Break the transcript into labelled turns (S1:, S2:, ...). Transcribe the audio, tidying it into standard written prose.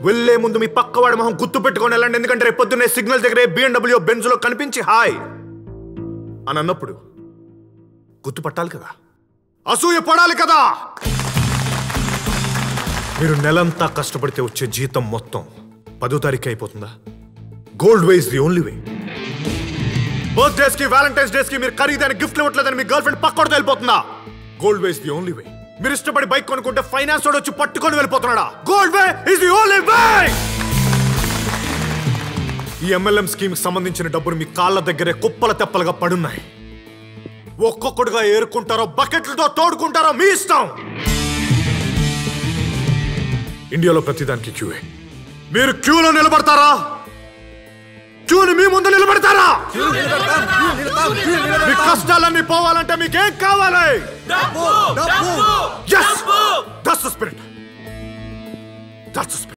S1: వెళ్ళే ముందు మీ పక్కవాడి మొహం గుర్తు పెట్టుకొని వెళ్ళండి. ఎందుకంటే రేపు పొద్దున్నే సిగ్నల్ దగ్గరే BMW బెంజ్ లో కనిపించి హాయ్ అని అన్నప్పుడు గుర్తుపట్టాలి కదా, అసూయ పడాలి కదా. మీరు నెలంతా కష్టపడితే వచ్చే జీతం మొత్తం 10వ తారీఖు అయిపోతుందా? Gold way is the only way. Birthdays కి వ్యాలంటైన్స్ డేస్ కి మీరు ఖరీదైన గిఫ్ట్ ఇవ్వట్లేదని మీ గర్ల్ ఫ్రెండ్ పక్కడితో వెళ్ళిపోతుందా? Gold way is the only way. మీరు ఇష్టపడి బైక్ కొనుక్కుంటే ఫైనాన్స్ వాడు వచ్చి పట్టుకొని వెళ్ళిపోతున్నాడా? Gold way is the only way. ఈ MLM స్కీమ్ కి సంబంధించిన డబ్బులు మీ కాళ్ళ దగ్గరే కుప్పల తెప్పలుగా పడున్నాయి. ఒక్కొక్కడుగా ఏరుకుంటారో బకెట్లతో తోడుకుంటారో మీ ఇష్టం. ఇండియాలో ప్రతిదానికి క్యూఏ. మీరు క్యూలో నిలబడతారా? క్యూని మీ ముందు నిలబడతారా? మీ కష్టాలన్నీ పోవాలంటే మీకేం కావాలి? Yes! That's the spirit. That's the spirit.